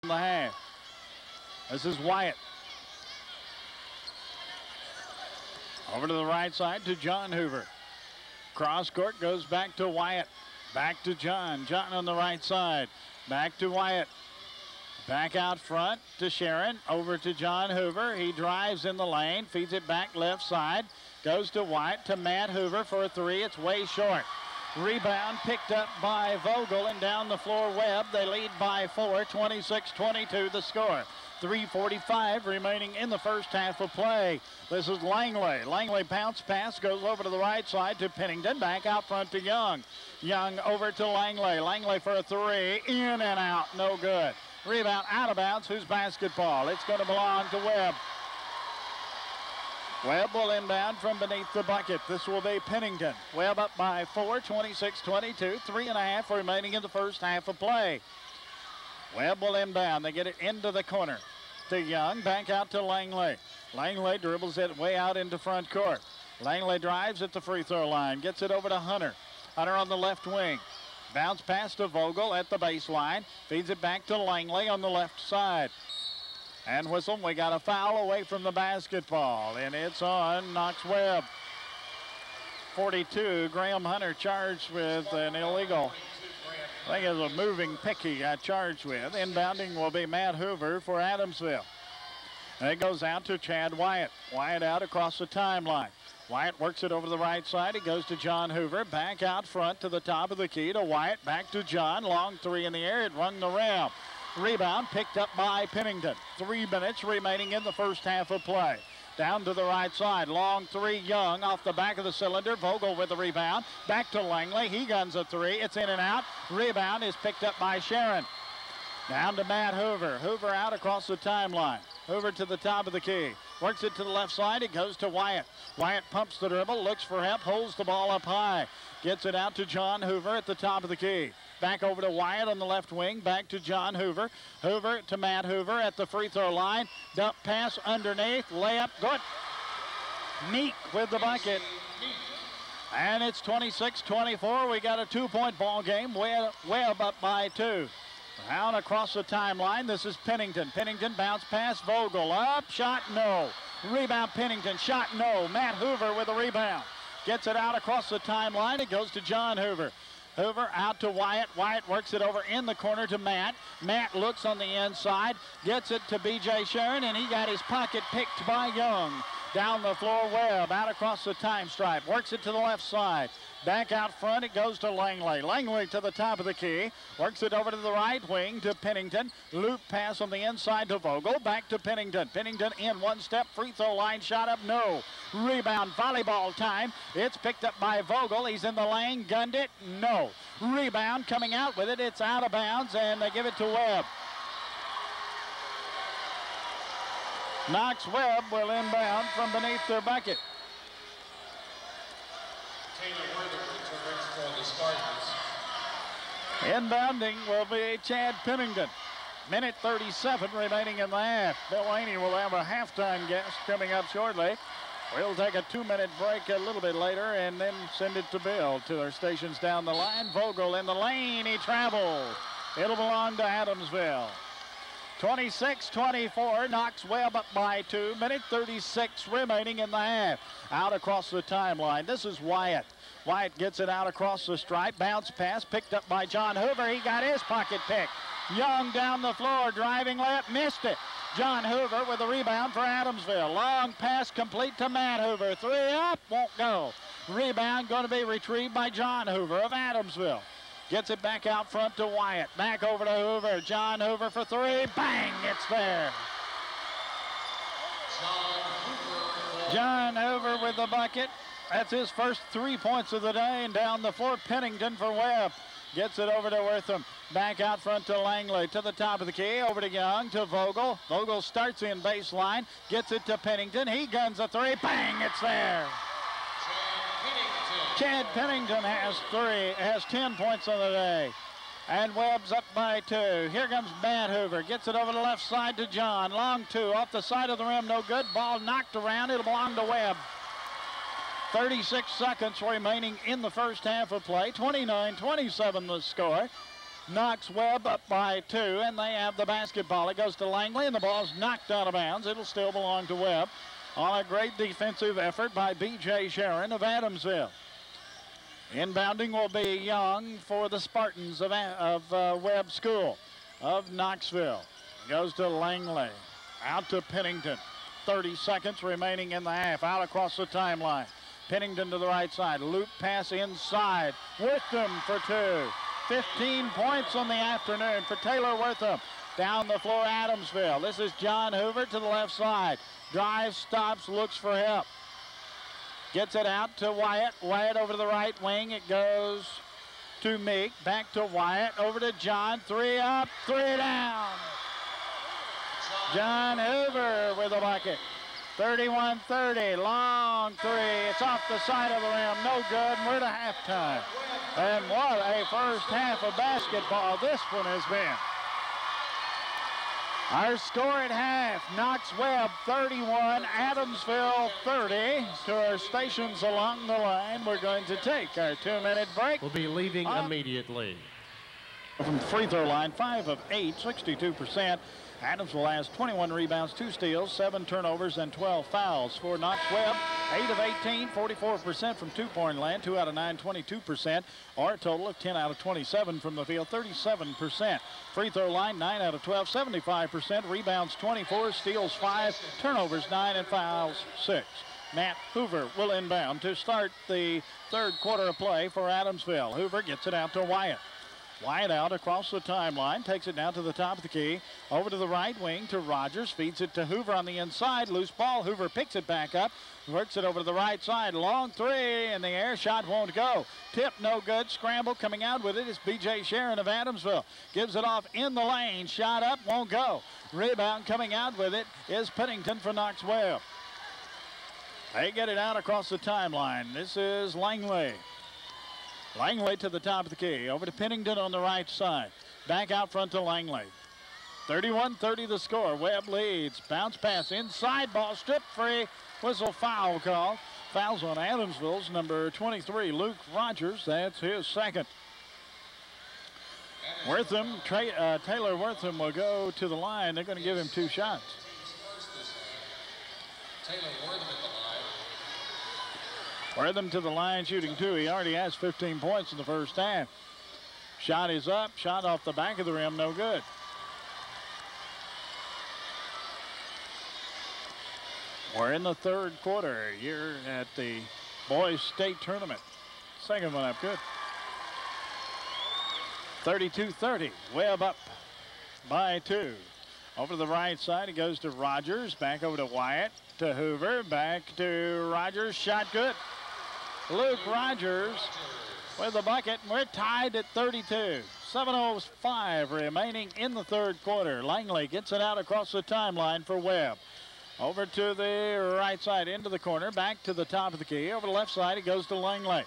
the half. This is Wyatt. Over to the right side to John Hoover. Cross court goes back to Wyatt. Back to John. John on the right side. Back to Wyatt. Back out front to Sharon. Over to John Hoover. He drives in the lane. Feeds it back left side. Goes to Wyatt to Matt Hoover for a three. It's way short. Rebound picked up by Vogel, and down the floor Webb. They lead by 4, 26-22 the score. 3:45 remaining in the first half of play. This is Langley. Langley bounce pass goes over to the right side to Pennington. Back out front to Young. Young over to Langley. Langley for a three. In and out. No good. Rebound out of bounds. Who's basketball? It's going to belong to Webb. Webb will inbound from beneath the bucket. This will be Pennington. Webb up by 4, 26-22. 3.5 remaining in the first half of play. Webb will inbound. They get it into the corner to Young. Back out to Langley. Langley dribbles it way out into front court. Langley drives at the free throw line. Gets it over to Hunter. Hunter on the left wing. Bounce pass to Vogel at the baseline. Feeds it back to Langley on the left side. And whistle. We got a foul away from the basketball. And it's on Knox Webb. 42, Graham Hunter charged with an illegal. I think it was a moving pick he got charged with. Inbounding will be Matt Hoover for Adamsville. And it goes out to Chad Wyatt. Wyatt out across the timeline. Wyatt works it over the right side. He goes to John Hoover. Back out front to the top of the key to Wyatt. Back to John. Long three in the air. It rung the rim. Rebound picked up by Pennington. 3 minutes remaining in the first half of play. Down to the right side. Long three, Young off the back of the cylinder. Vogel with the rebound. Back to Langley. He guns a three. It's in and out. Rebound is picked up by Sharon. Down to Matt Hoover. Hoover out across the timeline. Hoover to the top of the key. Works it to the left side. It goes to Wyatt. Wyatt pumps the dribble. Looks for help. Holds the ball up high. Gets it out to John Hoover at the top of the key. Back over to Wyatt on the left wing. Back to John Hoover. Hoover to Matt Hoover at the free throw line. Dump pass underneath. Layup good. Meek with the bucket. And it's 26-24. We got a 2-point ball game. Webb up by 2. Down across the timeline. This is Pennington. Pennington bounce pass. Vogel up. Shot no. Rebound Pennington. Shot no. Matt Hoover with a rebound. Gets it out across the timeline. It goes to John Hoover. Hoover out to Wyatt. Wyatt works it over in the corner to Matt. Matt looks on the inside. Gets it to B.J. Sharon, and he got his pocket picked by Young. Down the floor, Webb out across the time stripe. Works it to the left side. Back out front, it goes to Langley. Langley to the top of the key. Works it over to the right wing to Pennington. Loop pass on the inside to Vogel. Back to Pennington. Pennington in one step. Free throw line shot up. No. Rebound volleyball time. It's picked up by Vogel. He's in the lane. Gunned it. No. Rebound coming out with it. It's out of bounds, and they give it to Webb. Knox Webb will inbound from beneath their bucket. Inbounding will be Chad Pennington. Minute 37 remaining in the half. Bill Laney will have a halftime guest coming up shortly. We'll take a 2-minute break a little bit later and then send it to Bill to our stations down the line. Vogel in the lane. He travels. It'll belong to Adamsville. 26-24, Knox Webb up by 2. Minute 36 remaining in the half. Out across the timeline. This is Wyatt. Wyatt gets it out across the stripe. Bounce pass picked up by John Hoover. He got his pocket picked. Young down the floor. Driving layup. Missed it. John Hoover with a rebound for Adamsville. Long pass complete to Matt Hoover. 3 up. Won't go. Rebound going to be retrieved by John Hoover of Adamsville. Gets it back out front to Wyatt. Back over to Hoover. John Hoover for 3. Bang! It's there. John Hoover with the bucket. That's his first 3 points of the day. And down the floor, Pennington for Webb. Gets it over to Wortham. Back out front to Langley. To the top of the key. Over to Young. To Vogel. Vogel starts in baseline. Gets it to Pennington. He guns a 3. Bang! It's there. Chad Pennington has 10 points on the day. And Webb's up by 2. Here comes Matt Hoover. Gets it over the left side to John. Long 2 off the side of the rim. No good. Ball knocked around. It'll belong to Webb. 36 seconds remaining in the first half of play. 29-27 the score. Knox Webb up by 2, and they have the basketball. It goes to Langley, and the ball's knocked out of bounds. It'll still belong to Webb on a great defensive effort by B.J. Sharon of Adamsville. Inbounding will be Young for the Spartans of Webb School of Knoxville. Goes to Langley, out to Pennington. 30 seconds remaining in the half. Out across the timeline. Pennington to the right side. Loop pass inside. Wortham for 2. 15 points on the afternoon for Taylor Wortham. Down the floor, Adamsville. This is John Hoover to the left side. Drive, stops, looks for help. Gets it out to Wyatt. Wyatt over to the right wing. It goes to Meek. Back to Wyatt. Over to John. 3 up, 3 down. John Hoover with a bucket. 31-30, long 3. It's off the side of the rim, no good, and we're to halftime. And what a first half of basketball this one has been. Our score at half, Knox Webb 31, Adamsville 30. To our stations along the line, we're going to take our 2-minute break. We'll be leaving immediately. From the free throw line, 5 of 8, 62%. Adamsville has 21 rebounds, 2 steals, 7 turnovers, and 12 fouls. For Knox Webb, 8 of 18, 44% from two-point land, 2 out of 9, 22%, or a total of 10 out of 27 from the field, 37%. Free throw line, 9 out of 12, 75%, rebounds 24, steals 5, turnovers 9, and fouls 6. Matt Hoover will inbound to start the third quarter of play for Adamsville. Hoover gets it out to Wyatt. Wyatt out across the timeline, takes it down to the top of the key, over to the right wing to Rogers, feeds it to Hoover on the inside, loose ball, Hoover picks it back up, works it over to the right side, long 3 in the air, shot won't go. Tip no good, scramble coming out with it is B.J. Sharon of Adamsville. Gives it off in the lane, shot up, won't go. Rebound coming out with it is Pennington for Knox Webb. They get it out across the timeline. This is Langley. Langley to the top of the key. Over to Pennington on the right side. Back out front to Langley. 31-30 the score. Webb leads. Bounce pass inside. Ball stripped free. Whistle foul call. Fouls on Adamsville's number 23, Luke Rogers. That's his second. Wortham, Taylor Wortham will go to the line. They're going to give him 2 shots. Taylor Wortham at the line. Wortham to the line, shooting 2. He already has 15 points in the first half. Shot is up, shot off the back of the rim, no good. We're in the third quarter here at the boys state tournament. Second one up, good. 32-30, Webb up by 2. Over to the right side, it goes to Rogers, back over to Wyatt, to Hoover, back to Rogers, shot good. Luke Rogers with the bucket, and we're tied at 32. 7:05 remaining in the third quarter. Langley gets it out across the timeline for Webb. Over to the right side, into the corner, back to the top of the key. Over the left side, it goes to Langley.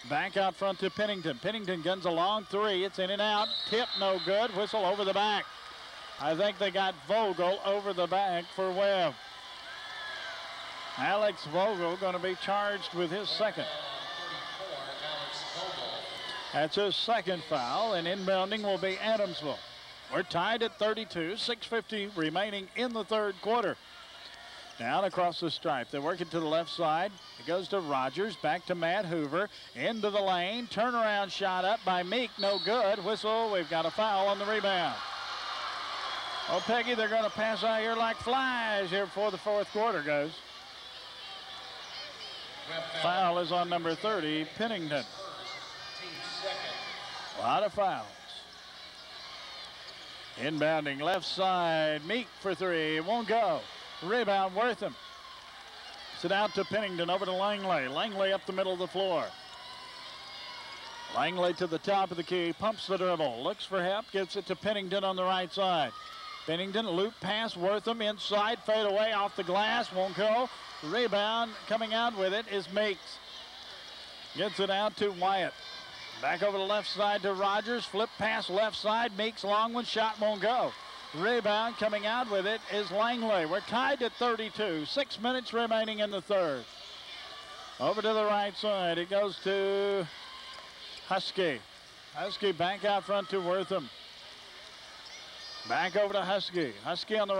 Back out front to Pennington. Pennington guns a long 3. It's in and out. Tip no good. Whistle over the back. I think they got Vogel over the back for Webb. Alex Vogel going to be charged with his second. That's his second foul, and inbounding will be Adamsville. We're tied at 32, 6:50 remaining in the third quarter. Down across the stripe. They work it to the left side. It goes to Rogers, back to Matt Hoover, into the lane. Turnaround shot up by Meek, no good. Whistle, we've got a foul on the rebound. Oh, Peggy, they're going to pass out here like flies here before the fourth quarter goes. Foul is on number 30, Pennington. A lot of fouls. Inbounding left side, Meek for 3, won't go. Rebound, Wortham. Sit out to Pennington, over to Langley. Langley up the middle of the floor. Langley to the top of the key, pumps the dribble, looks for help, gets it to Pennington on the right side. Pennington, loop pass, Wortham inside, fade away off the glass, won't go. Rebound coming out with it is Meeks. Gets it out to Wyatt. Back over the left side to Rogers, flip pass left side, Meeks long one, shot won't go. Rebound coming out with it is Langley. We're tied at 32, 6 minutes remaining in the third. Over to the right side, it goes to Husky. Husky back out front to Wortham. Back over to Husky. Husky on the right.